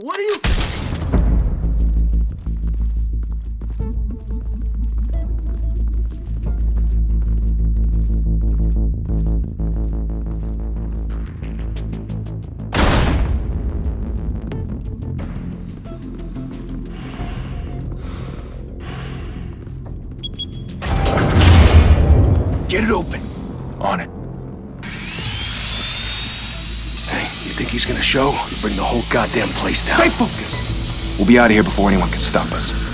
What are you... Get it open. On it. Hey, you think he's gonna show? You bring the whole goddamn place down. Stay focused! We'll be out of here before anyone can stop us.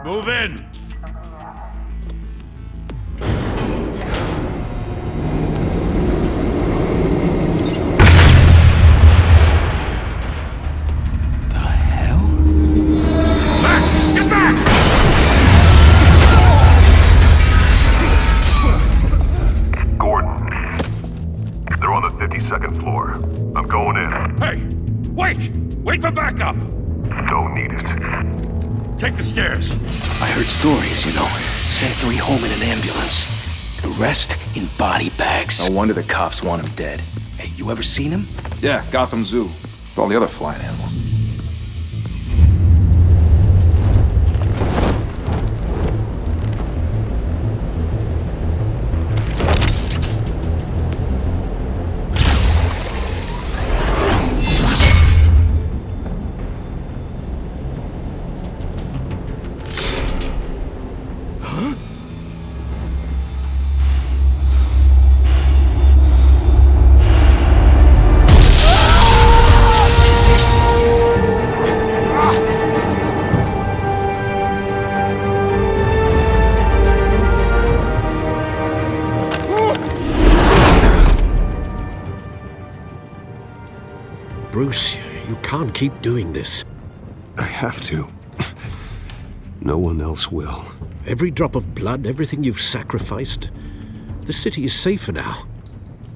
Move in! The hell? Back! Get back! Gordon. They're on the 52nd floor. I'm going in. Hey! Wait! Wait for backup! Don't need it. Take the stairs. I heard stories, you know. Sent 3 home in an ambulance. The rest in body bags. No wonder the cops want him dead. Hey, you ever seen him? Yeah, Gotham Zoo. With all the other flying animals. Bruce, you can't keep doing this. I have to. No one else will. Every drop of blood, everything you've sacrificed. The city is safer now.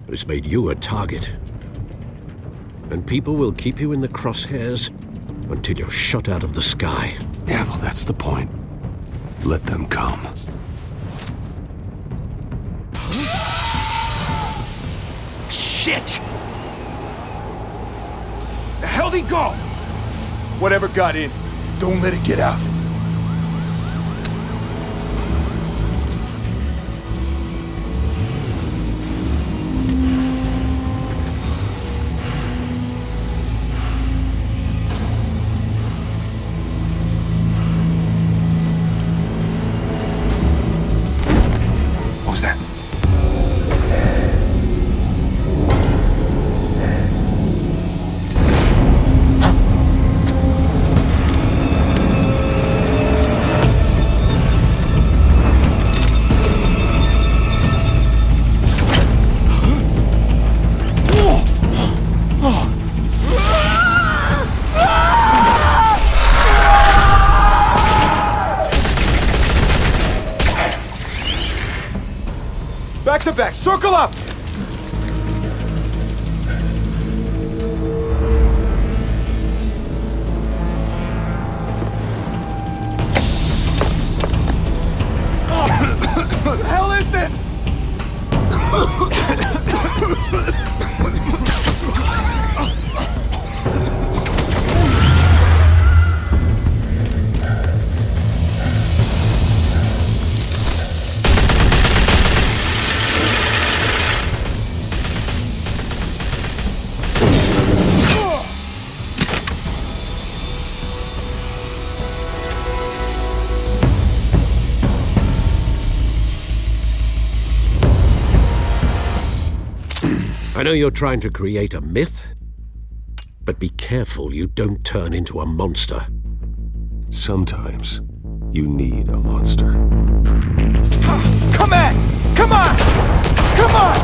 But it's made you a target. And people will keep you in the crosshairs until you're shot out of the sky. Yeah, well, that's the point. Let them come. Shit! The hell'd he go? Whatever got in, don't let it get out. What was that? Back to back, circle up! What the hell is this? I know you're trying to create a myth, but be careful you don't turn into a monster. Sometimes you need a monster. Come on! Come on! Come on!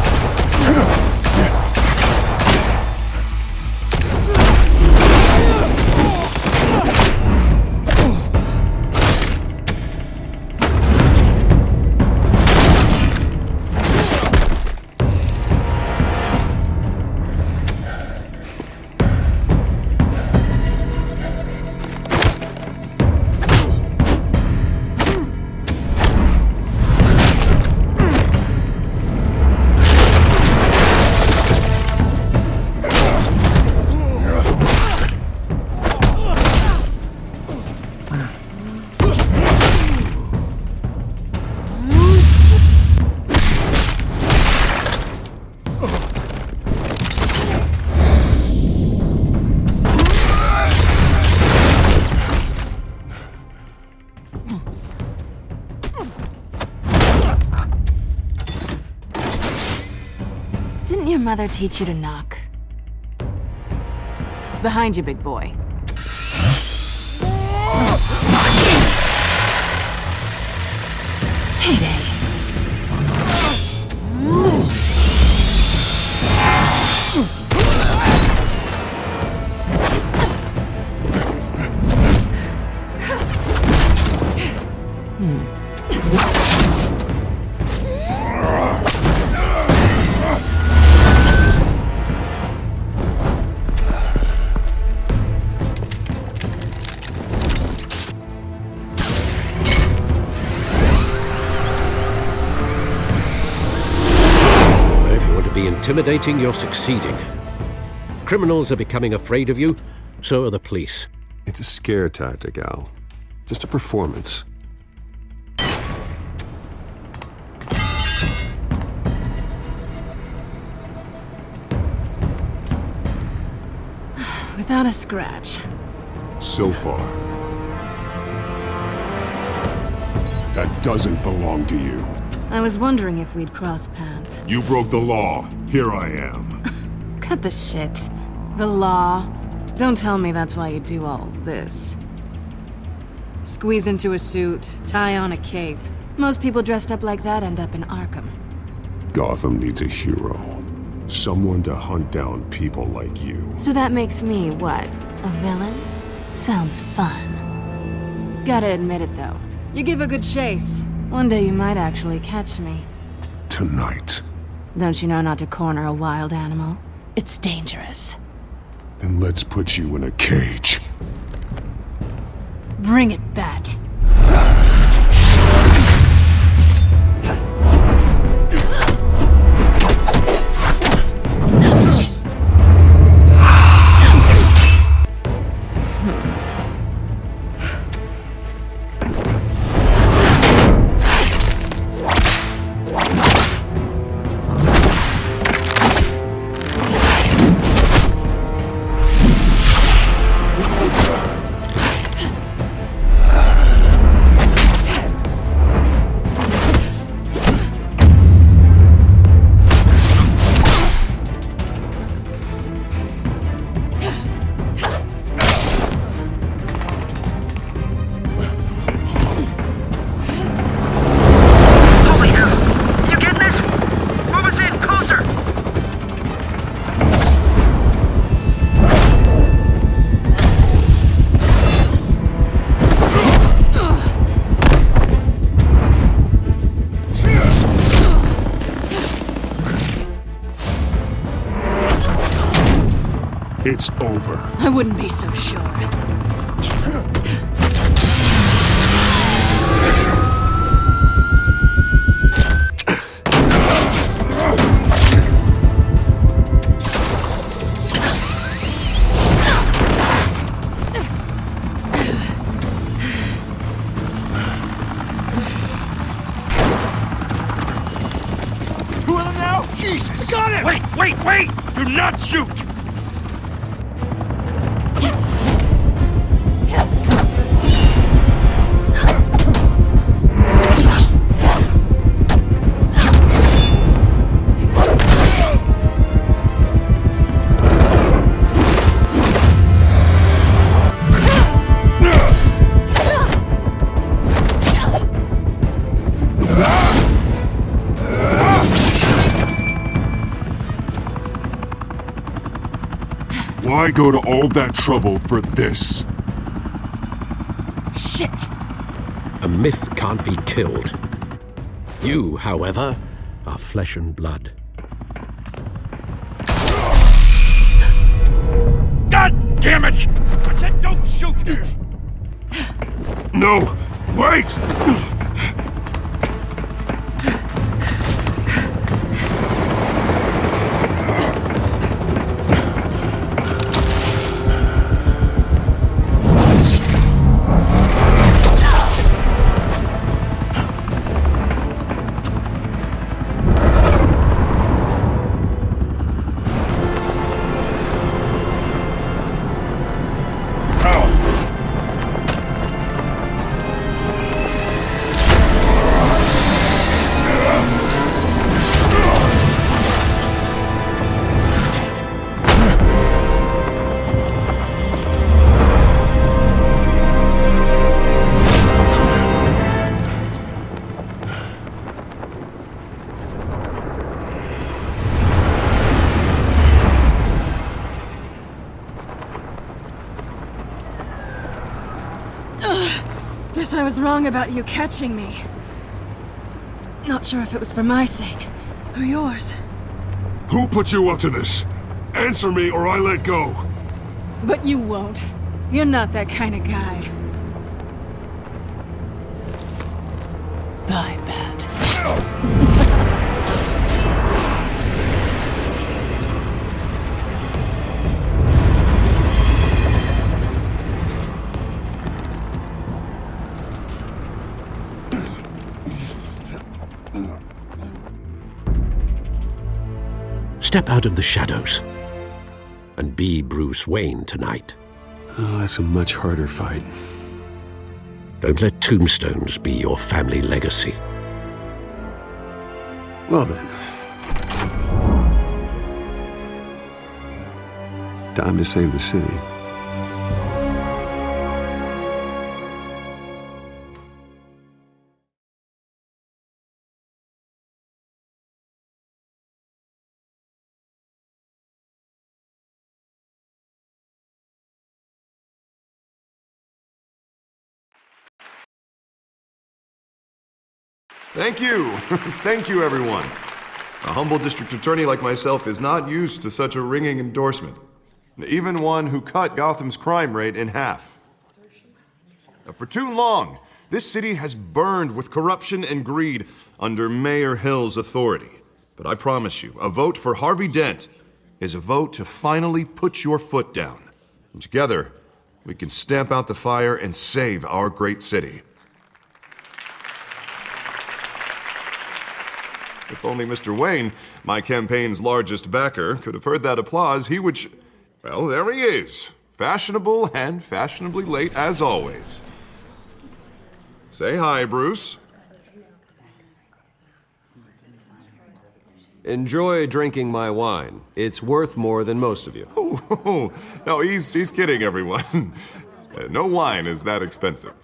mother teach you to knock? Behind you, big boy. Heyday. Intimidating, you're succeeding. Criminals are becoming afraid of you, so are the police. It's a scare tactic, Al. Just a performance. Without a scratch. So far. That doesn't belong to you. I was wondering if we'd cross paths. You broke the law. Here I am. Cut the shit. The law. Don't tell me that's why you do all this. Squeeze into a suit, tie on a cape. Most people dressed up like that end up in Arkham. Gotham needs a hero. Someone to hunt down people like you. So that makes me, what, a villain? Sounds fun. Gotta admit it, though. You give a good chase. One day you might actually catch me. Tonight. Don't you know not to corner a wild animal? It's dangerous. Then let's put you in a cage. Bring it, Bat. It's over. I wouldn't be so sure. Two of them now? Jesus! Got him! Wait! Do not shoot! Why go to all that trouble for this? Shit! A myth can't be killed. You, however, are flesh and blood. God damn it! I said don't shoot! No! Wait! Guess I was wrong about you catching me. Not sure if it was for my sake, or yours. Who put you up to this? Answer me or I let go. But you won't. You're not that kind of guy. Bye, Bat. Step out of the shadows and be Bruce Wayne tonight. Oh, that's a much harder fight. Don't let tombstones be your family legacy. Well then. Time to save the city. Thank you. Thank you, everyone. A humble district attorney like myself is not used to such a ringing endorsement. Even one who cut Gotham's crime rate in half. For too long, this city has burned with corruption and greed under Mayor Hill's authority. But I promise you, a vote for Harvey Dent is a vote to finally put your foot down. And together, we can stamp out the fire and save our great city. If only Mr. Wayne, my campaign's largest backer, could have heard that applause, he would well, there he is. Fashionable and fashionably late as always. Say hi, Bruce. Enjoy drinking my wine. It's worth more than most of you. Oh, no, he's kidding, everyone. No wine is that expensive.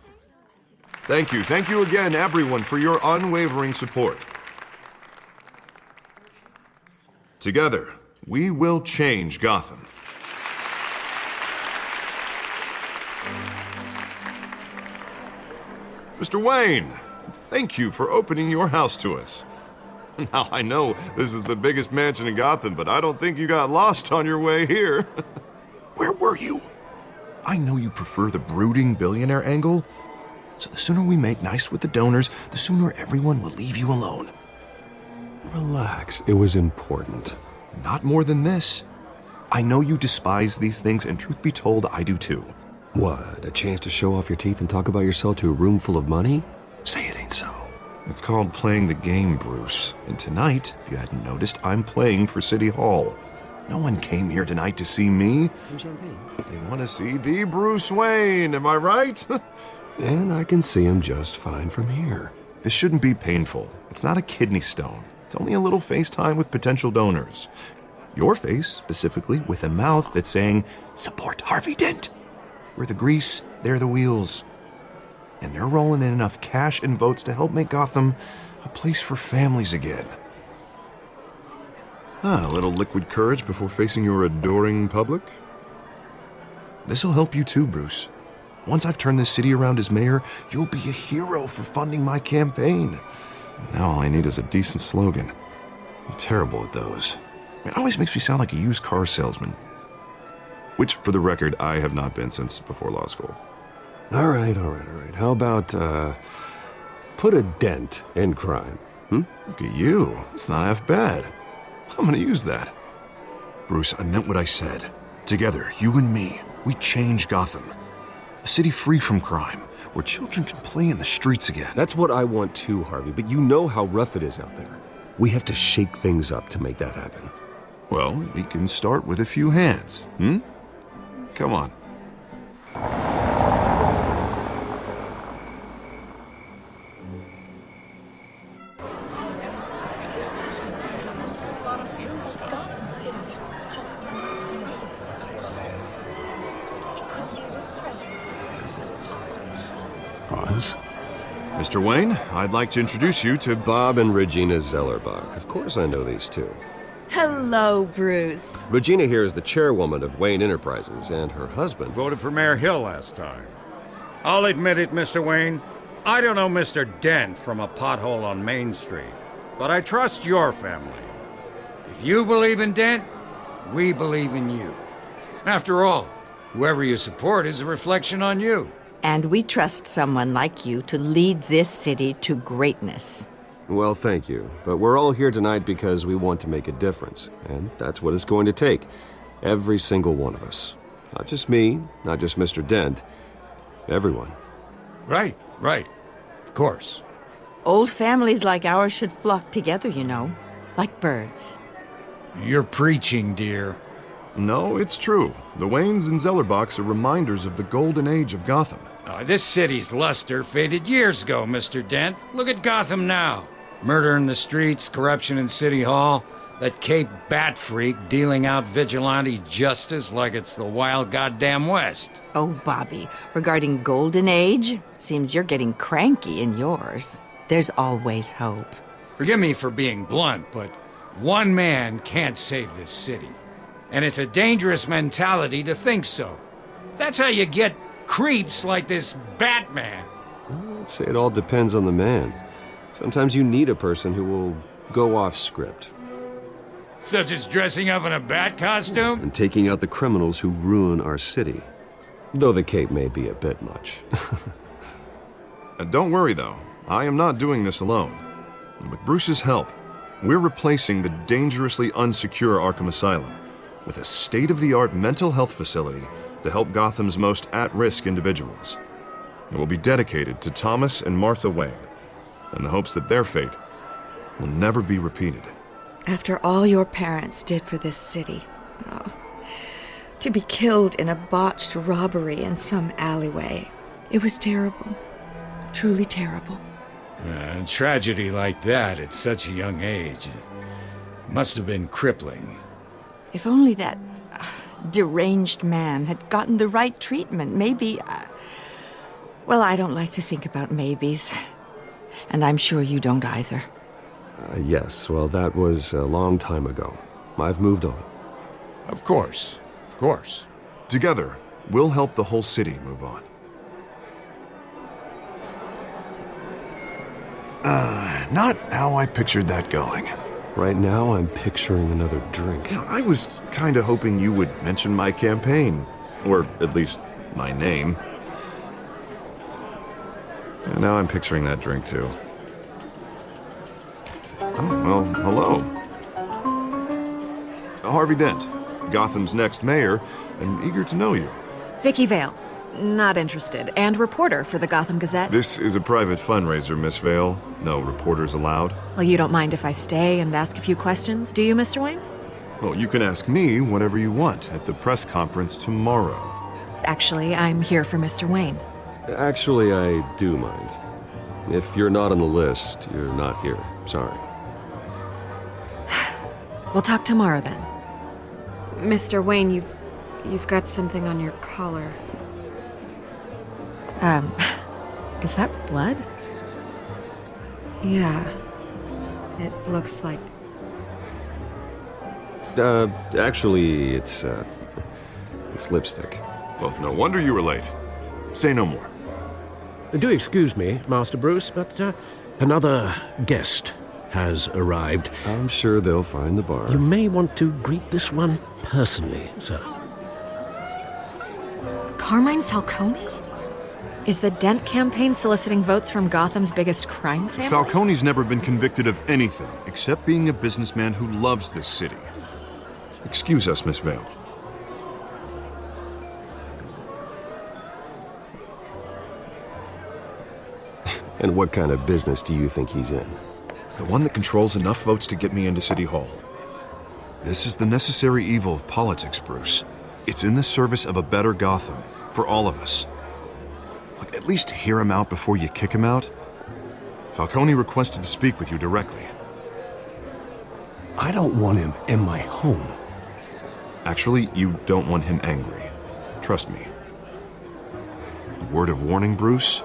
Thank you again, everyone, for your unwavering support. Together, we will change Gotham. Mr. Wayne, thank you for opening your house to us. Now, I know this is the biggest mansion in Gotham, but I don't think you got lost on your way here. Where were you? I know you prefer the brooding billionaire angle, so the sooner we make nice with the donors, the sooner everyone will leave you alone. Relax, it was important. Not more than this. I know you despise these things, and truth be told, I do too. What, a chance to show off your teeth and talk about yourself to a room full of money? Say it ain't so. It's called playing the game, Bruce. And tonight, if you hadn't noticed, I'm playing for City Hall. No one came here tonight to see me. Some champagne. They want to see the Bruce Wayne, am I right? And I can see him just fine from here. This shouldn't be painful. It's not a kidney stone. It's only a little FaceTime with potential donors. Your face, specifically, with a mouth that's saying, support Harvey Dent. We're the grease, they're the wheels. And they're rolling in enough cash and votes to help make Gotham a place for families again. A little liquid courage before facing your adoring public. This'll help you too, Bruce. Once I've turned this city around as mayor, you'll be a hero for funding my campaign. Now all I need is a decent slogan. I'm terrible at those. It always makes me sound like a used car salesman. Which, for the record, I have not been since before law school. All right. How about, put a dent in crime? Look at you. It's not half bad. I'm gonna use that. Bruce, I meant what I said. Together, you and me, we change Gotham. A city free from crime, where children can play in the streets again. That's what I want too, Harvey, but you know how rough it is out there. We have to shake things up to make that happen. Well, we can start with a few hands, Come on. Pause. Mr. Wayne, I'd like to introduce you to Bob and Regina Zellerbach. Of course I know these two. Hello, Bruce. Regina here is the chairwoman of Wayne Enterprises, and her husband... Voted for Mayor Hill last time. I'll admit it, Mr. Wayne. I don't know Mr. Dent from a pothole on Main Street, but I trust your family. If you believe in Dent, we believe in you. After all, whoever you support is a reflection on you. And we trust someone like you to lead this city to greatness. Well, thank you. But we're all here tonight because we want to make a difference. And that's what it's going to take. Every single one of us. Not just me, not just Mr. Dent. Everyone. Right. Of course. Old families like ours should flock together, you know. Like birds. You're preaching, dear. No, it's true. The Waynes and Zellerbachs are reminders of the golden age of Gotham. This city's luster faded years ago, Mr. Dent. Look at Gotham now. Murder in the streets, corruption in City Hall, that Cape Bat freak dealing out vigilante justice like it's the wild goddamn West. Oh, Bobby, regarding Golden Age, seems you're getting cranky in yours. There's always hope. Forgive me for being blunt, but one man can't save this city. And it's a dangerous mentality to think so. That's how you get creeps like this Batman. I'd say it all depends on the man. Sometimes you need a person who will go off script. Such as dressing up in a bat costume? And taking out the criminals who ruin our city. Though the cape may be a bit much. Don't worry, though. I am not doing this alone. And with Bruce's help, we're replacing the dangerously unsecure Arkham Asylum with a state-of-the-art mental health facility to help Gotham's most at-risk individuals. It will be dedicated to Thomas and Martha Wayne, in the hopes that their fate will never be repeated. After all your parents did for this city, to be killed in a botched robbery in some alleyway, it was terrible. Truly terrible. A tragedy like that at such a young age must have been crippling. If only that deranged man had gotten the right treatment, maybe... well, I don't like to think about maybes. And I'm sure you don't either. Yes, well, that was a long time ago. I've moved on. Of course. Together, we'll help the whole city move on. Not how I pictured that going. Right now, I'm picturing another drink. I was kind of hoping you would mention my campaign. Or at least my name. And now I'm picturing that drink, too. Oh, well, hello. Harvey Dent, Gotham's next mayor, and eager to know you. Vicky Vale. Not interested. And reporter for the Gotham Gazette. This is a private fundraiser, Miss Vale. No reporters allowed. Well, you don't mind if I stay and ask a few questions, do you, Mr. Wayne? Well, you can ask me whatever you want at the press conference tomorrow. Actually, I'm here for Mr. Wayne. Actually, I do mind. If you're not on the list, you're not here. Sorry. We'll talk tomorrow, then. Mr. Wayne, you've got something on your collar. Is that blood? Yeah. It looks like... Actually, it's lipstick. Well, no wonder you were late. Say no more. Do excuse me, Master Bruce, but another guest has arrived. I'm sure they'll find the bar. You may want to greet this one personally, sir. Carmine Falcone? Is the Dent campaign soliciting votes from Gotham's biggest crime family? Falcone's never been convicted of anything except being a businessman who loves this city. Excuse us, Miss Vale. And what kind of business do you think he's in? The one that controls enough votes to get me into City Hall. This is the necessary evil of politics, Bruce. It's in the service of a better Gotham, for all of us. Look, at least hear him out before you kick him out. Falcone requested to speak with you directly. I don't want him in my home. Actually, you don't want him angry. Trust me. A word of warning, Bruce?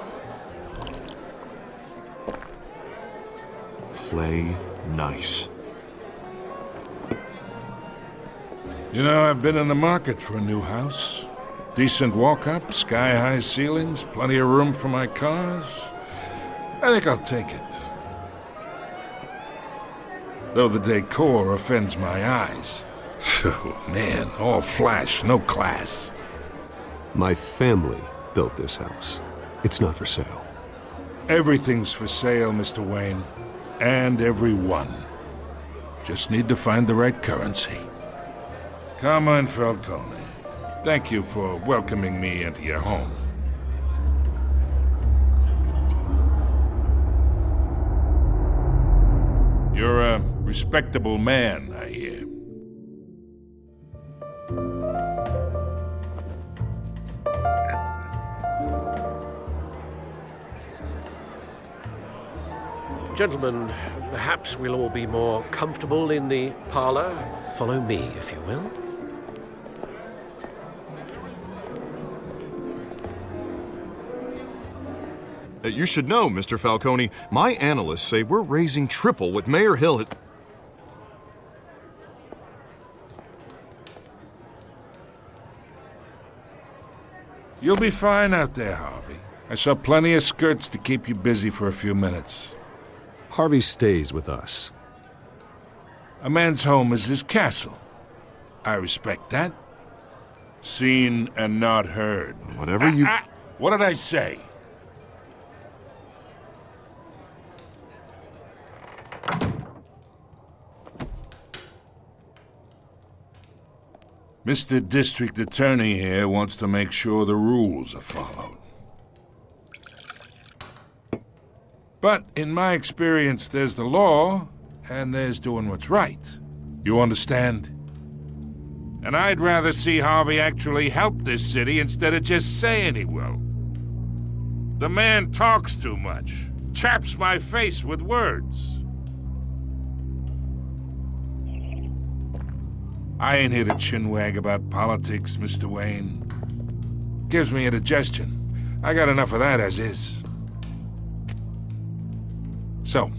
Play nice. You know, I've been in the market for a new house. Decent walk-up, sky-high ceilings, plenty of room for my cars. I think I'll take it. Though the decor offends my eyes. Oh, man, all flash, no class. My family built this house. It's not for sale. Everything's for sale, Mr. Wayne. And everyone. Just need to find the right currency. Carmine Falcone, thank you for welcoming me into your home. You're a respectable man, I hear. Gentlemen, perhaps we'll all be more comfortable in the parlor. Follow me, if you will. You should know, Mr. Falcone, my analysts say we're raising triple what Mayor Hill had... You'll be fine out there, Harvey. I saw plenty of skirts to keep you busy for a few minutes. Harvey stays with us. A man's home is his castle. I respect that. Seen and not heard. Whatever you... What did I say? Mr. District Attorney here wants to make sure the rules are followed. But in my experience, there's the law, and there's doing what's right. You understand? And I'd rather see Harvey actually help this city instead of just saying he will. The man talks too much, chaps my face with words. I ain't here to chinwag about politics, Mr. Wayne. Gives me indigestion. I got enough of that as is. So,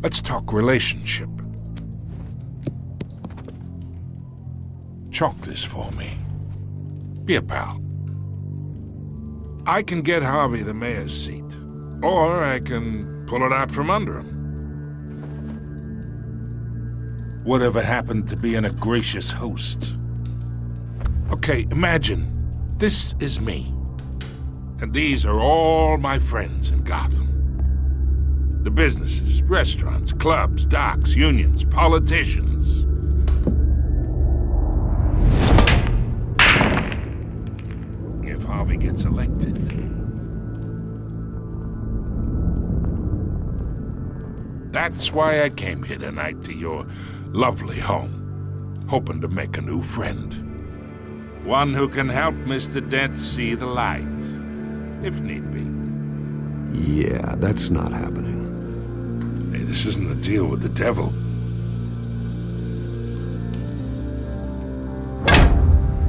let's talk relationship. Chalk this for me. Be a pal. I can get Harvey the mayor's seat, or I can pull it out from under him. Whatever happened to being a gracious host? Okay, imagine, this is me. And these are all my friends in Gotham. The businesses, restaurants, clubs, docks, unions, politicians. If Harvey gets elected. That's why I came here tonight to your lovely home, hoping to make a new friend. One who can help Mr. Dent see the light, if need be. Yeah, that's not happening. Hey, this isn't a deal with the devil.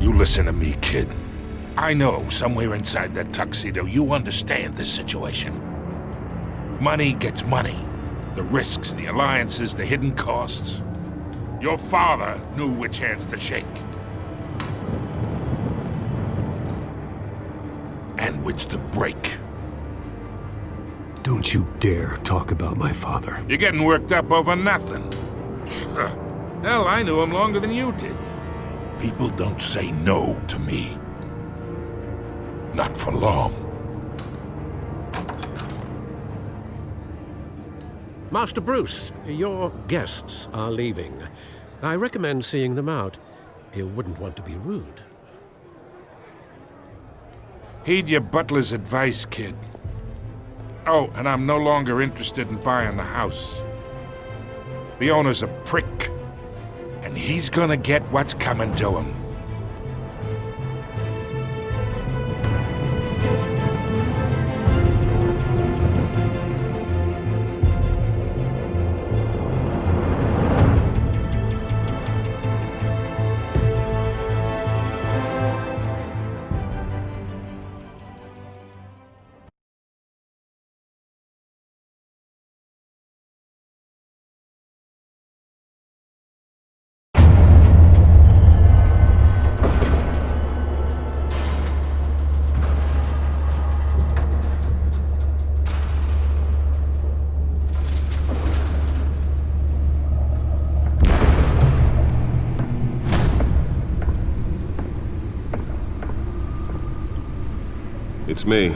You listen to me, kid. I know somewhere inside that tuxedo you understand this situation. Money gets money. The risks, the alliances, the hidden costs. Your father knew which hands to shake. And which to break. Don't you dare talk about my father. You're getting worked up over nothing. Hell, I knew him longer than you did. People don't say no to me. Not for long. Master Bruce, your guests are leaving. I recommend seeing them out. You wouldn't want to be rude. Heed your butler's advice, kid. Oh, and I'm no longer interested in buying the house. The owner's a prick, and he's gonna get what's coming to him. It's me.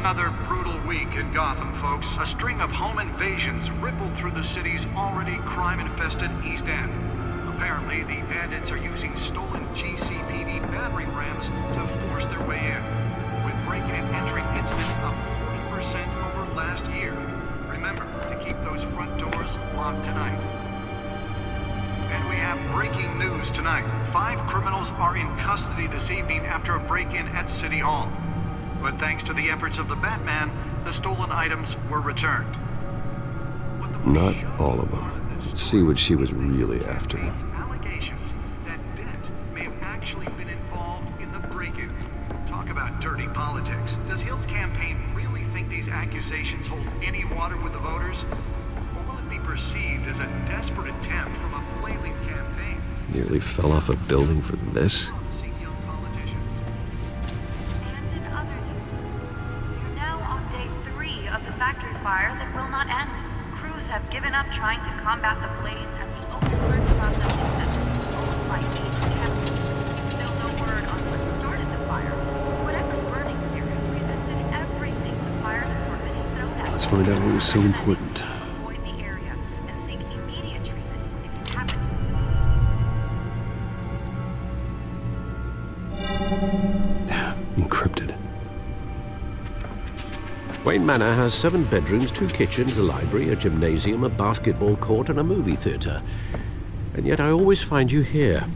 Another brutal week in Gotham, folks. A string of home invasions rippled through the city's already crime-infested East End. Apparently, the bandits are using stolen GCPD battering rams to force their way in, with break-in and entry incidents up 40% over last year. Remember to keep those front doors locked tonight. And we have breaking news tonight. 5 criminals are in custody this evening after a break-in at City Hall. But thanks to the efforts of the Batman, the stolen items were returned. Not all of them. Let's see what she was really after. Allegations that Dent may have actually been involved in the break-in. Talk about dirty politics. Does Hill's campaign really think these accusations hold any water with the voters? Or will it be perceived as a desperate attempt from a flailing campaign? Nearly fell off a building for this? Factory fire that will not end. Crews have given up trying to combat the blaze at the Otisburg processing center owned by East Capital. Still no word on what started the fire. Whatever's burning here has resisted everything the fire department has thrown at it. Let's find out what was so important. Avoid the area and seek immediate treatment if you haven't. Encrypted. Wayne Manor has 7 bedrooms, 2 kitchens, a library, a gymnasium, a basketball court, and a movie theater. And yet I always find you here,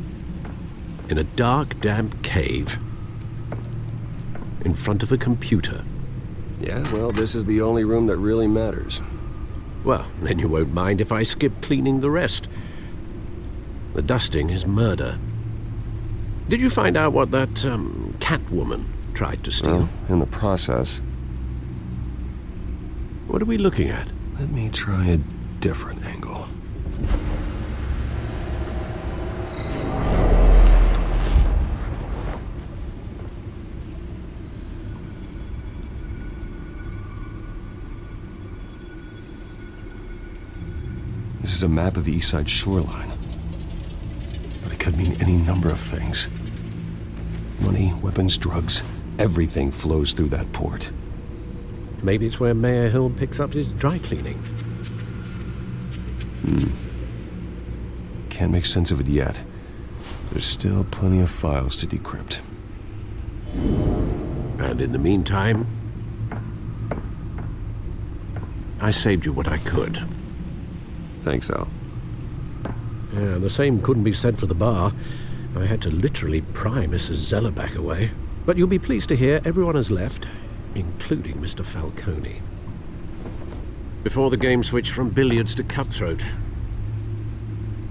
in a dark, damp cave, in front of a computer. Yeah, well, this is the only room that really matters. Well, then you won't mind if I skip cleaning the rest. The dusting is murder. Did you find out what that, Catwoman tried to steal? Well, in the process. What are we looking at? Let me try a different angle. This is a map of the East Side shoreline. But it could mean any number of things. Money, weapons, drugs, everything flows through that port. Maybe it's where Mayor Hill picks up his dry cleaning. Can't make sense of it yet. There's still plenty of files to decrypt. And in the meantime, I saved you what I could. Thanks, Al. Yeah, the same couldn't be said for the bar. I had to literally pry Mrs. Zeller back away. But you'll be pleased to hear everyone has left, including Mr. Falcone. Before the game switched from billiards to cutthroat.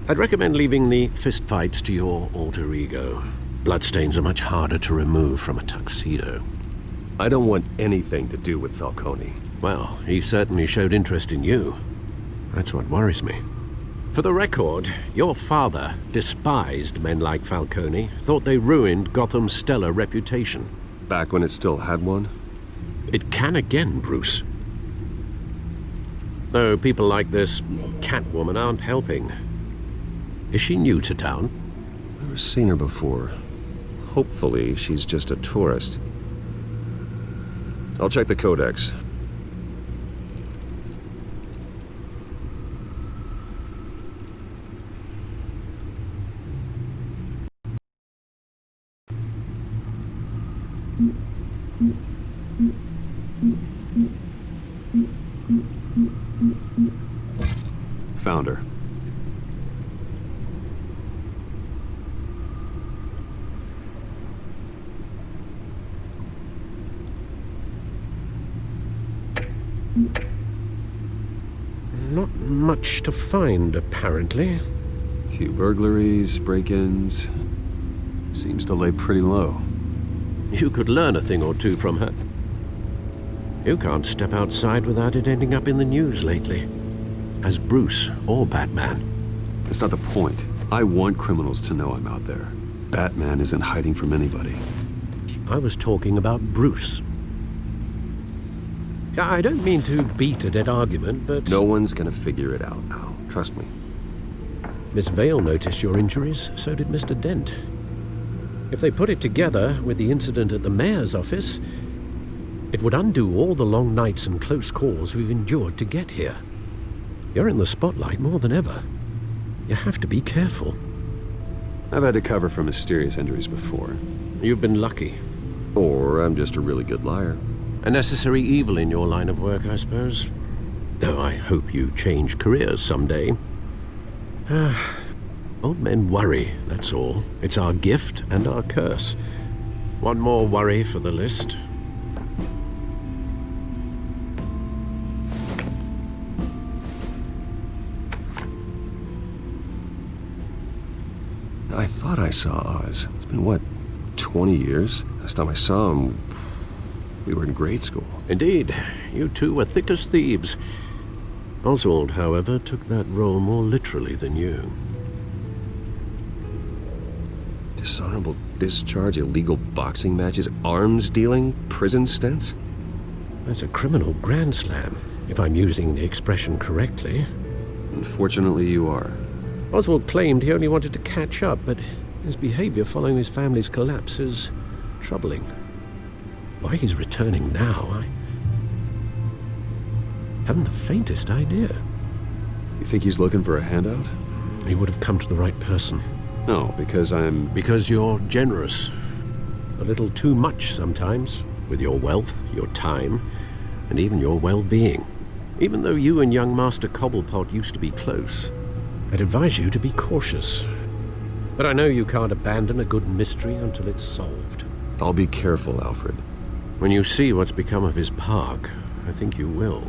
I'd recommend leaving the fistfights to your alter ego. Bloodstains are much harder to remove from a tuxedo. I don't want anything to do with Falcone. Well, he certainly showed interest in you. That's what worries me. For the record, your father despised men like Falcone, thought they ruined Gotham's stellar reputation. Back when it still had one? It can again, Bruce. Though people like this Catwoman aren't helping. Is she new to town? Never seen her before. Hopefully, she's just a tourist. I'll check the codex. Found her. Not much to find, apparently. Few burglaries, break-ins. Seems to lay pretty low. You could learn a thing or two from her. You can't step outside without it ending up in the news lately. As Bruce or Batman. That's not the point. I want criminals to know I'm out there. Batman isn't hiding from anybody. I was talking about Bruce. I don't mean to beat a dead argument, but... No one's gonna figure it out now. Trust me. Miss Vale noticed your injuries, so did Mr. Dent. If they put it together with the incident at the mayor's office, it would undo all the long nights and close calls we've endured to get here. You're in the spotlight more than ever. You have to be careful. I've had to cover for mysterious injuries before. You've been lucky. Or I'm just a really good liar. A necessary evil in your line of work, I suppose. Though I hope you change careers someday. Old men worry, that's all. It's our gift and our curse. One more worry for the list. I thought I saw Oz. It's been, what, 20 years? Last time I saw him, we were in grade school. Indeed. You two were thick as thieves. Oswald, however, took that role more literally than you. Dishonorable discharge, illegal boxing matches, arms dealing, prison stints? That's a criminal grand slam, if I'm using the expression correctly. Unfortunately, you are. Oswald claimed he only wanted to catch up, but his behavior following his family's collapse is troubling. Why he's returning now, I haven't the faintest idea. You think he's looking for a handout? He would have come to the right person. No, because I'm... Because you're generous. A little too much sometimes, with your wealth, your time, and even your well-being. Even though you and young Master Cobblepot used to be close, I'd advise you to be cautious. But I know you can't abandon a good mystery until it's solved. I'll be careful, Alfred. When you see what's become of his park, I think you will.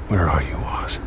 Where are you, Oz?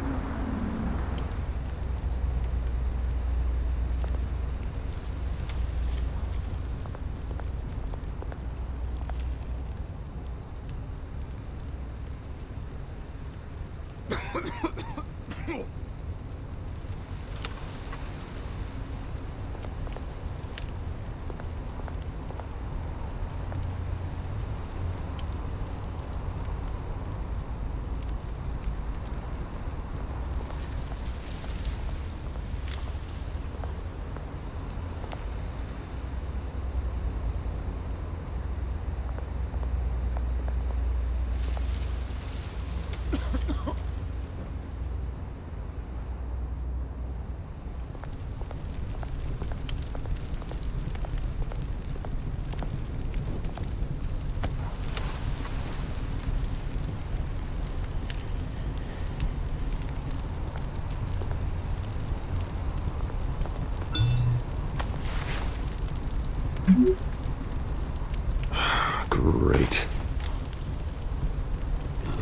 Great.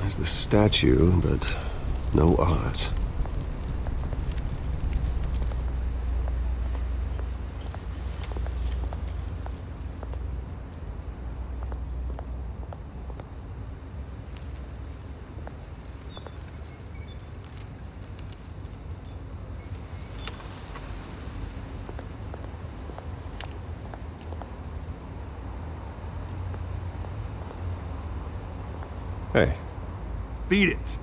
There's the statue, but no Oz. Hey. Beat it.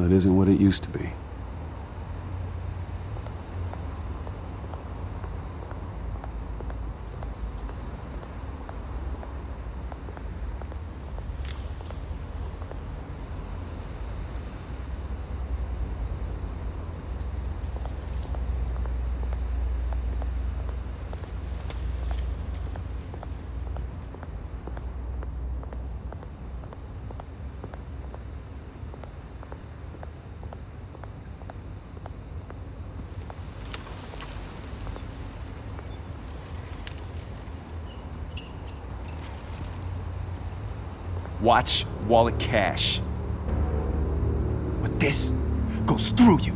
it isn't what it used to be. Watch wallet cash. But this goes through you.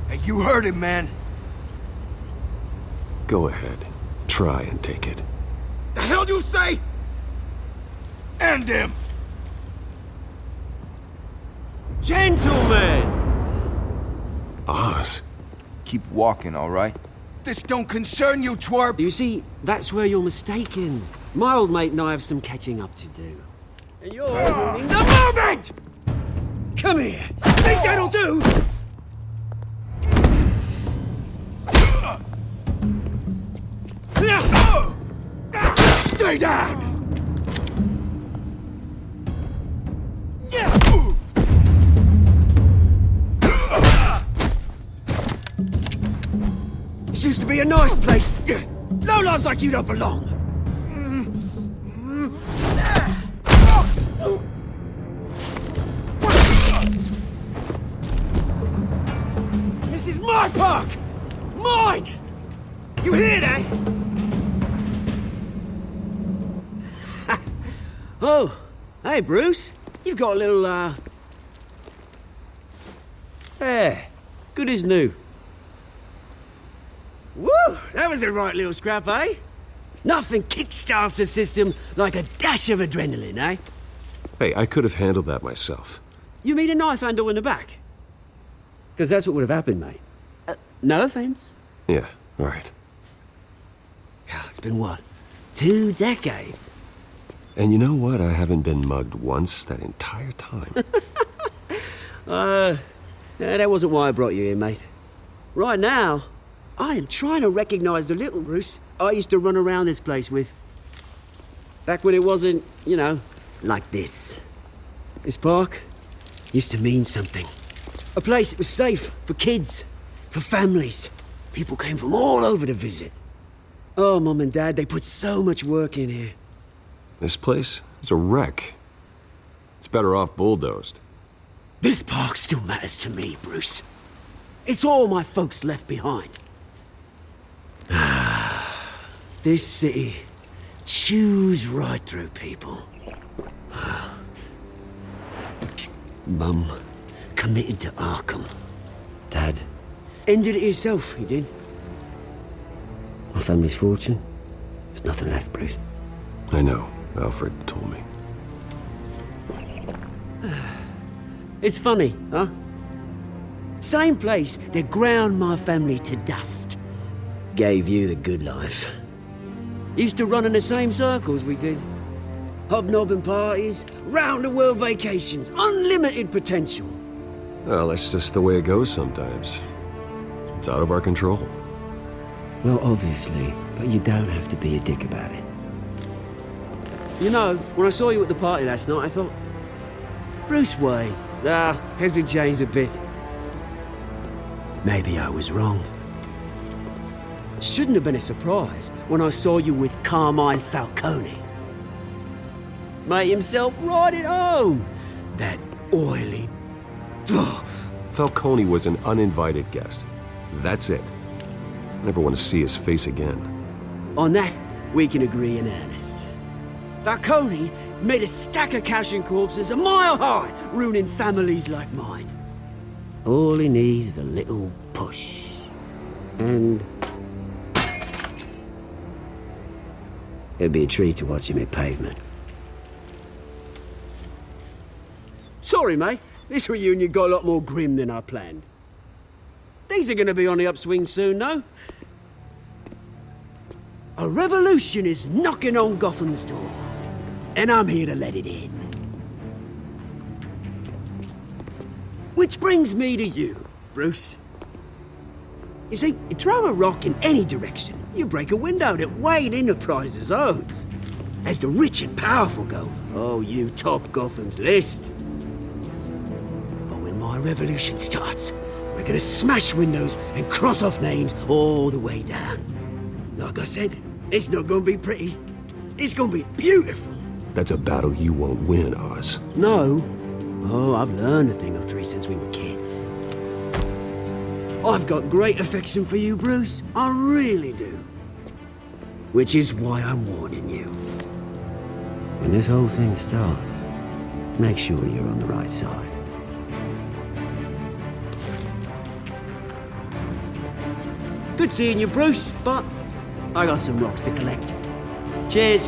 Hey, you heard him, man. Go ahead. Try and take it. The hell do you say? End him! Gentlemen! Oz. Keep walking, all right? This don't concern you, twerp! You see, that's where you're mistaken. My old mate and I have some catching up to do. And you're ruining the moment! Come here! Think that'll do? Stay down! This used to be a nice place. No lives like you don't belong. This is my park! Mine! You hear that? Oh, hey Bruce. You've got a little, Yeah, good as new. Woo! That was a right little scrap, eh? Nothing kickstarts the system like a dash of adrenaline, eh? Hey, I could have handled that myself. You mean a knife handle in the back? Because that's what would have happened, mate. No offense. Yeah, right. It's been what? 2 decades? And you know what? I haven't been mugged once that entire time. That wasn't why I brought you here, mate. Right now, I am trying to recognize the little Bruce I used to run around this place with. Back when it wasn't, you know, like this. This park used to mean something. A place that was safe for kids, for families. People came from all over to visit. Oh, Mum and Dad, they put so much work in here. This place is a wreck. It's better off bulldozed. This park still matters to me, Bruce. It's all my folks left behind. This city chews right through people. Mum committed to Arkham. Dad ended it himself, he did. My family's fortune, there's nothing left, Bruce. I know. Alfred told me. It's funny, huh? Same place that ground my family to dust. Gave you the good life. Used to run in the same circles we did. Hobnobbing parties, round-the-world vacations, unlimited potential. Well, that's just the way it goes sometimes. It's out of our control. Well, obviously, but you don't have to be a dick about it. You know, when I saw you at the party last night, I thought, Bruce Wayne. Hasn't changed a bit. Maybe I was wrong. Shouldn't have been a surprise when I saw you with Carmine Falcone. Made himself right at home. That oily... Falcone was an uninvited guest. That's it. I never want to see his face again. On that, we can agree in earnest. Falcone made a stack of cash and corpses a mile high, ruining families like mine. All he needs is a little push. And... it'd be a treat to watch him hit pavement. Sorry, mate. This reunion got a lot more grim than I planned. Things are gonna be on the upswing soon, though. A revolution is knocking on Gotham's door. And I'm here to let it in. Which brings me to you, Bruce. You see, you throw a rock in any direction, you break a window that Wayne Enterprises owns. As the rich and powerful go, oh, you top Gotham's list. But when my revolution starts, we're gonna smash windows and cross off names all the way down. Like I said, it's not gonna be pretty. It's gonna be beautiful. That's a battle you won't win, Oz. No. Oh, I've learned a thing or three since we were kids. I've got great affection for you, Bruce. I really do. Which is why I'm warning you. When this whole thing starts, make sure you're on the right side. Good seeing you, Bruce, but I got some rocks to collect. Cheers.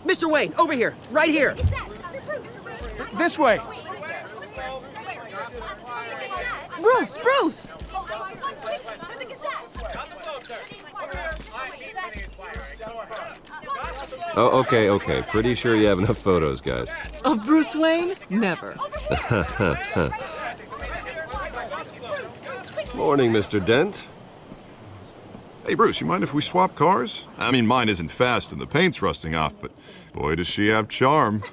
Mr. Wayne, over here, right here. This way. Bruce! Oh, okay. Pretty sure you have enough photos, guys. Of Bruce Wayne? Never. Morning, Mr. Dent. Hey, Bruce, you mind if we swap cars? I mean, mine isn't fast and the paint's rusting off, but boy, does she have charm.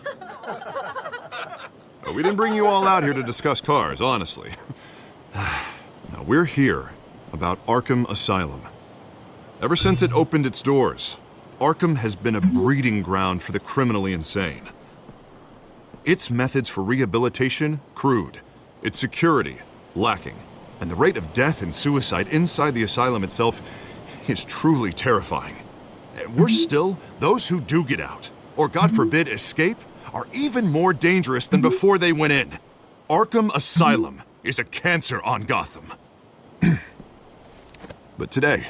We didn't bring you all out here to discuss cars, honestly. Now, we're here about Arkham Asylum. Ever since it opened its doors, Arkham has been a breeding ground for the criminally insane. Its methods for rehabilitation, crude. Its security, lacking. And the rate of death and suicide inside the asylum itself is truly terrifying. Worse still, those who do get out, or God forbid escape, are even more dangerous than before they went in. Arkham Asylum is a cancer on Gotham. But today,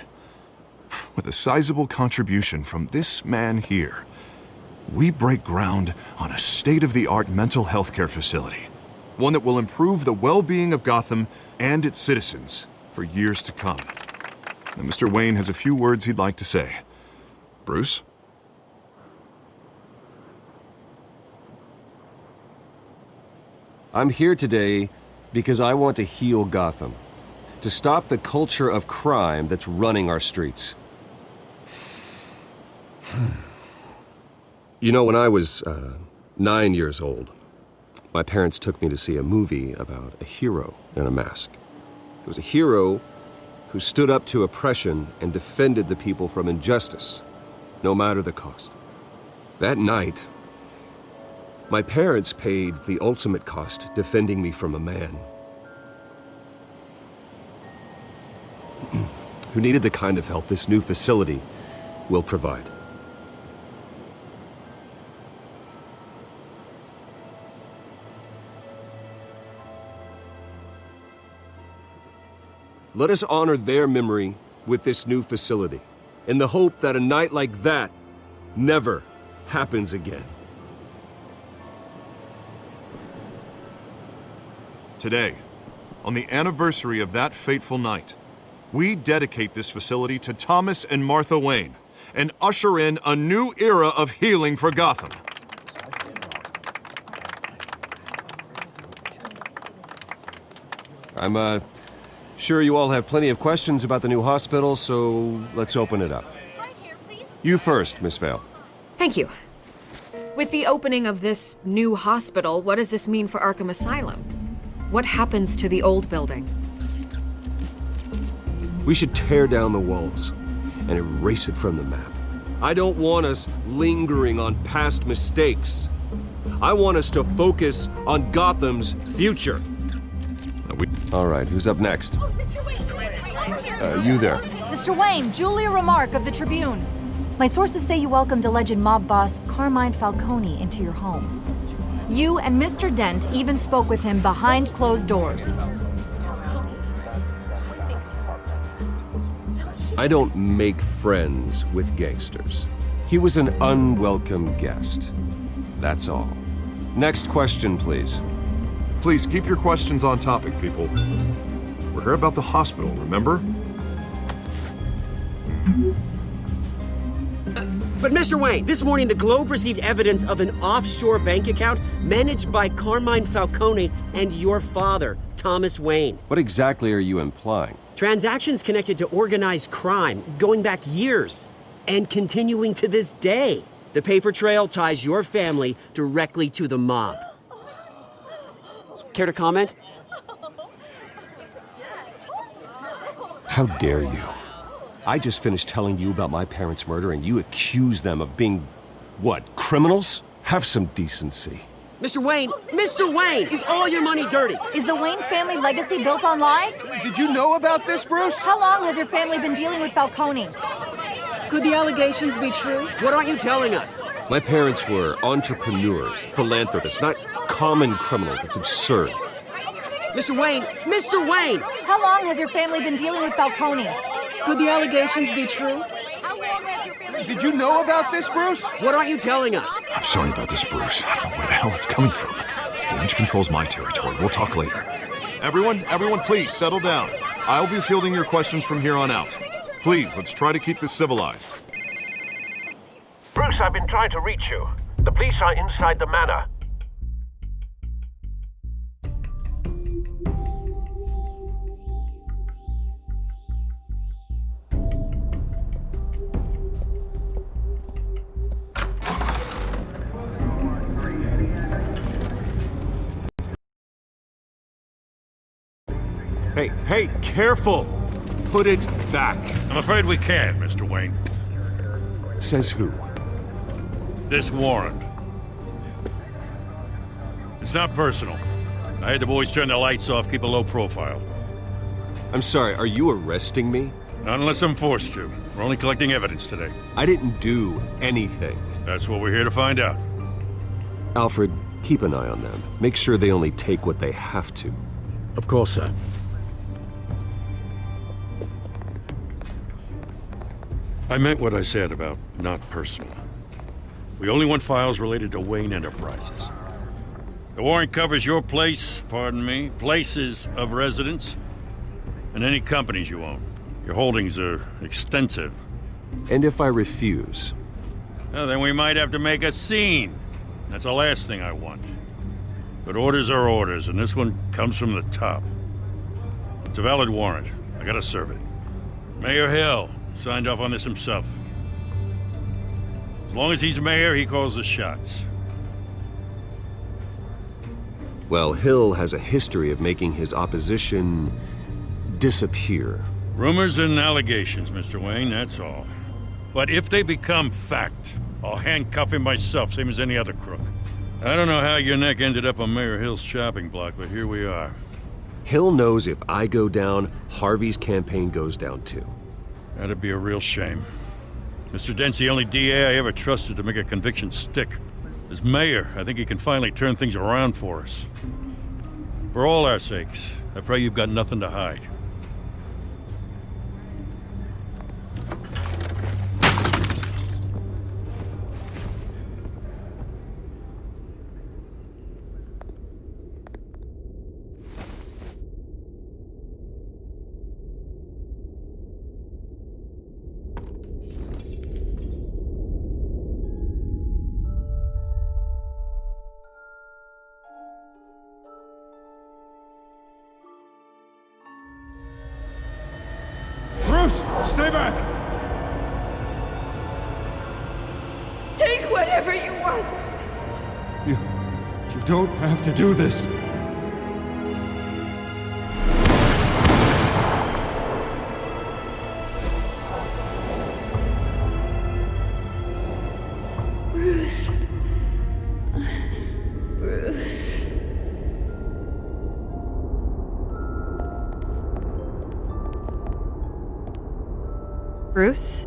with a sizable contribution from this man here, we break ground on a state-of-the-art mental health care facility. One that will improve the well-being of Gotham and its citizens for years to come. And Mr. Wayne has a few words he'd like to say. Bruce? I'm here today because I want to heal Gotham. To stop the culture of crime that's running our streets. You know, when I was 9 years old, my parents took me to see a movie about a hero in a mask. It was a hero who stood up to oppression and defended the people from injustice, no matter the cost. That night, my parents paid the ultimate cost defending me from a man who needed the kind of help this new facility will provide. Let us honor their memory with this new facility, in the hope that a night like that never happens again. Today, on the anniversary of that fateful night, we dedicate this facility to Thomas and Martha Wayne and usher in a new era of healing for Gotham. I'm sure you all have plenty of questions about the new hospital, so let's open it up. You first, Miss Vale. Thank you. With the opening of this new hospital, what does this mean for Arkham Asylum? What happens to the old building? We should tear down the walls and erase it from the map. I don't want us lingering on past mistakes. I want us to focus on Gotham's future. All right, who's up next? You there. Mr. Wayne, Julia Remark of the Tribune. My sources say you welcomed alleged mob boss Carmine Falcone into your home. You and Mr. Dent even spoke with him behind closed doors. I don't make friends with gangsters. He was an unwelcome guest. That's all. Next question, please. Please keep your questions on topic, people. We're here about the hospital, remember? But Mr. Wayne, this morning the Globe received evidence of an offshore bank account managed by Carmine Falcone and your father, Thomas Wayne. What exactly are you implying? Transactions connected to organized crime going back years and continuing to this day. The paper trail ties your family directly to the mob. Care to comment? How dare you? I just finished telling you about my parents' murder and you accuse them of being, what, criminals? Have some decency. Mr. Wayne, is all your money dirty? Is the Wayne family legacy built on lies? Did you know about this, Bruce? How long has your family been dealing with Falcone? Could the allegations be true? What aren't you telling us? My parents were entrepreneurs, philanthropists, not common criminals. It's absurd. Mr. Wayne! How long has your family been dealing with Falcone? Could the allegations be true? Did you know about this, Bruce? What aren't you telling us? I'm sorry about this, Bruce. I don't know where the hell it's coming from. Damage control's my territory. We'll talk later. Everyone, please settle down. I'll be fielding your questions from here on out. Please, let's try to keep this civilized. Bruce, I've been trying to reach you. The police are inside the manor. Hey, careful! Put it back. I'm afraid we can't, Mr. Wayne. Says who? This warrant. It's not personal. I had the boys turn the lights off, keep a low profile. I'm sorry, are you arresting me? Not unless I'm forced to. We're only collecting evidence today. I didn't do anything. That's what we're here to find out. Alfred, keep an eye on them. Make sure they only take what they have to. Of course, sir. I meant what I said about not personal. We only want files related to Wayne Enterprises. The warrant covers your places of residence, and any companies you own. Your holdings are extensive. And if I refuse? Well, then we might have to make a scene. That's the last thing I want. But orders are orders, and this one comes from the top. It's a valid warrant. I gotta serve it. Mayor Hill signed off on this himself. As long as he's mayor, he calls the shots. Well, Hill has a history of making his opposition disappear. Rumors and allegations, Mr. Wayne, that's all. But if they become fact, I'll handcuff him myself, same as any other crook. I don't know how your neck ended up on Mayor Hill's shopping block, but here we are. Hill knows if I go down, Harvey's campaign goes down too. That'd be a real shame. Mr. Dent's the only DA I ever trusted to make a conviction stick. As mayor, I think he can finally turn things around for us. For all our sakes, I pray you've got nothing to hide. Stay back! Take whatever you want. You don't have to do this. Bruce?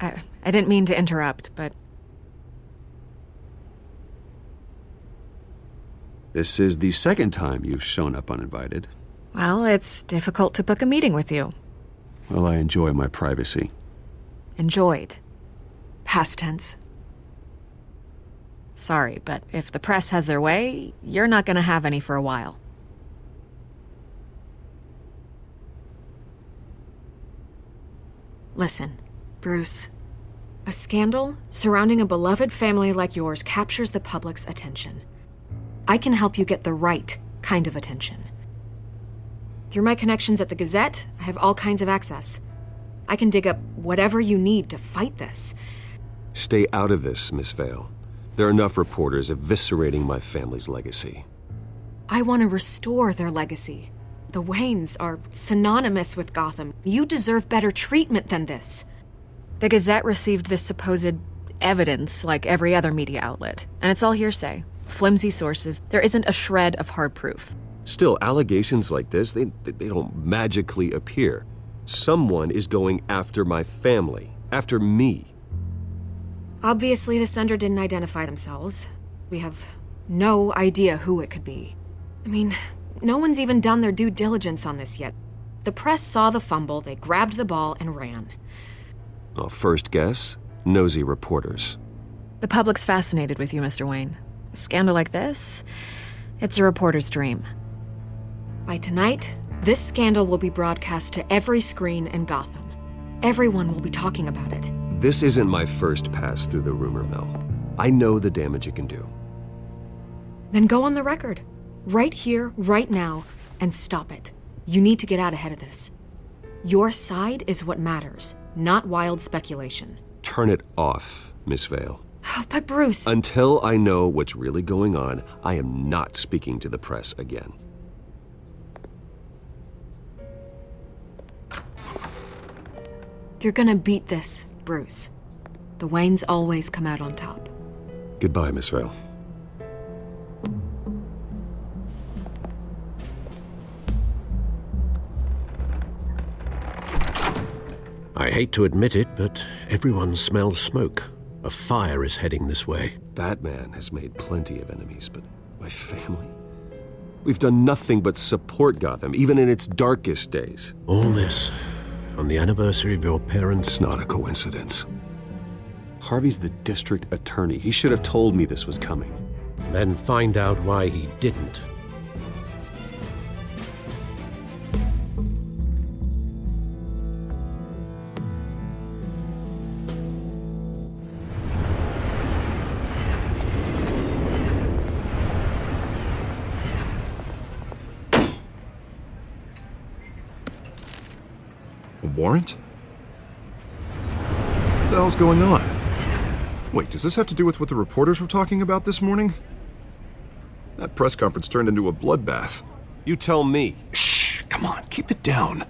I didn't mean to interrupt, but... This is the second time you've shown up uninvited. Well, it's difficult to book a meeting with you. Well, I enjoy my privacy. Enjoyed. Past tense. Sorry, but if the press has their way, you're not gonna have any for a while. Listen, Bruce. A scandal surrounding a beloved family like yours captures the public's attention. I can help you get the right kind of attention. Through my connections at the Gazette, I have all kinds of access. I can dig up whatever you need to fight this. Stay out of this, Miss Vale. There are enough reporters eviscerating my family's legacy. I want to restore their legacy. The Waynes are synonymous with Gotham. You deserve better treatment than this. The Gazette received this supposed evidence like every other media outlet, and it's all hearsay. Flimsy sources. There isn't a shred of hard proof. Still, allegations like this, they don't magically appear. Someone is going after my family, after me. Obviously, the sender didn't identify themselves. We have no idea who it could be. I mean, no one's even done their due diligence on this yet. The press saw the fumble, they grabbed the ball and ran. Well, first guess, nosy reporters. The public's fascinated with you, Mr. Wayne. A scandal like this, it's a reporter's dream. By tonight, this scandal will be broadcast to every screen in Gotham. Everyone will be talking about it. This isn't my first pass through the rumor mill. I know the damage it can do. Then go on the record. Right here, right now, and stop it. You need to get out ahead of this. Your side is what matters, not wild speculation. Turn it off, Miss Vale. Oh, but Bruce... Until I know what's really going on, I am not speaking to the press again. You're gonna beat this, Bruce. The Waynes always come out on top. Goodbye, Miss Vale. I hate to admit it, but everyone smells smoke. A fire is heading this way. Batman has made plenty of enemies, but my family? We've done nothing but support Gotham, even in its darkest days. All this on the anniversary of your parents'... It's not a coincidence. Harvey's the district attorney. He should have told me this was coming. Then find out why he didn't. A warrant? What the hell's going on? Wait, does this have to do with what the reporters were talking about this morning? That press conference turned into a bloodbath. You tell me. Shh, come on, keep it down.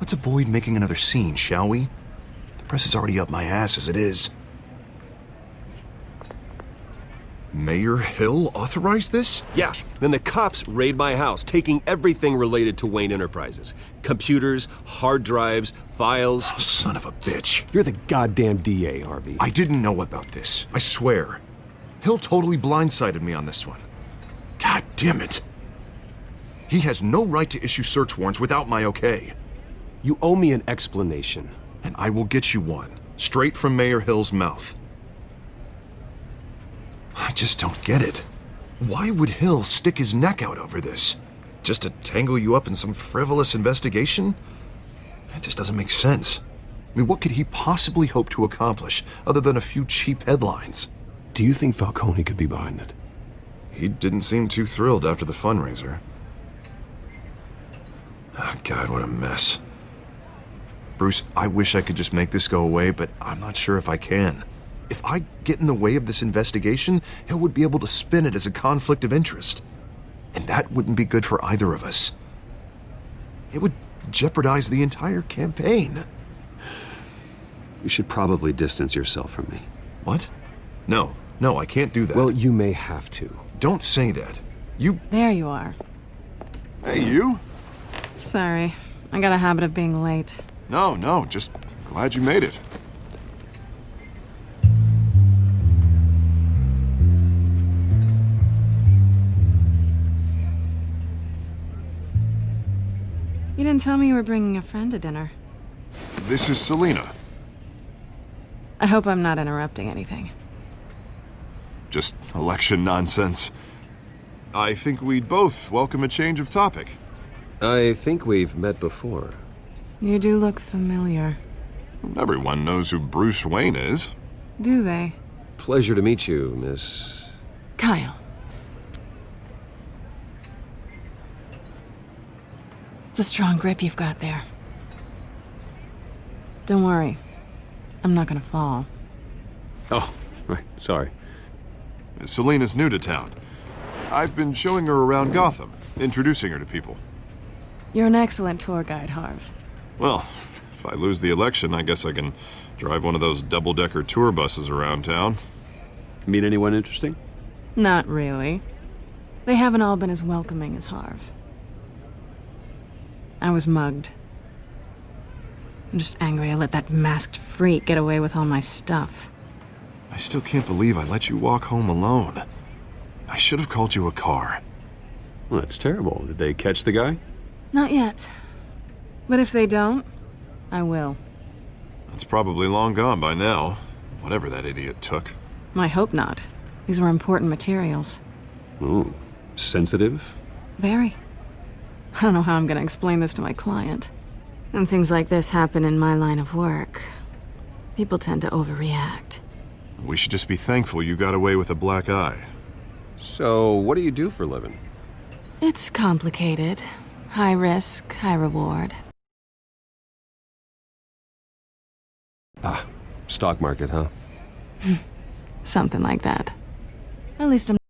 Let's avoid making another scene, shall we? The press is already up my ass as it is. Mayor Hill authorized this? Yeah, then the cops raid my house, taking everything related to Wayne Enterprises. Computers, hard drives, files. Oh, son of a bitch. You're the goddamn DA, Harvey. I didn't know about this, I swear. Hill totally blindsided me on this one. God damn it. He has no right to issue search warrants without my okay. You owe me an explanation. And I will get you one, straight from Mayor Hill's mouth. I just don't get it. Why would Hill stick his neck out over this? Just to tangle you up in some frivolous investigation? It just doesn't make sense. I mean, what could he possibly hope to accomplish other than a few cheap headlines? Do you think Falcone could be behind it? He didn't seem too thrilled after the fundraiser. Oh, God, what a mess. Bruce, I wish I could just make this go away, but I'm not sure if I can. If I get in the way of this investigation, Hill would be able to spin it as a conflict of interest. And that wouldn't be good for either of us. It would jeopardize the entire campaign. You should probably distance yourself from me. What? No, I can't do that. Well, you may have to. Don't say that. You... There you are. Hey, you. Sorry. I got a habit of being late. No, just glad you made it. You didn't tell me you were bringing a friend to dinner. This is Selina. I hope I'm not interrupting anything. Just election nonsense. I think we'd both welcome a change of topic. I think we've met before. You do look familiar. Everyone knows who Bruce Wayne is. Do they? Pleasure to meet you, Miss... Kyle. It's a strong grip you've got there. Don't worry. I'm not gonna fall. Oh, right, sorry. Selina's new to town. I've been showing her around Gotham, introducing her to people. You're an excellent tour guide, Harv. Well, if I lose the election, I guess I can drive one of those double-decker tour buses around town. Meet anyone interesting? Not really. They haven't all been as welcoming as Harv. I was mugged. I'm just angry I let that masked freak get away with all my stuff. I still can't believe I let you walk home alone. I should have called you a car. Well, that's terrible. Did they catch the guy? Not yet. But if they don't, I will. It's probably long gone by now, whatever that idiot took. I hope not. These were important materials. Ooh, sensitive? Very. I don't know how I'm gonna explain this to my client. When things like this happen in my line of work, people tend to overreact. We should just be thankful you got away with a black eye. So, what do you do for a living? It's complicated. High risk, high reward. Ah, stock market, huh? Something like that. At least I'm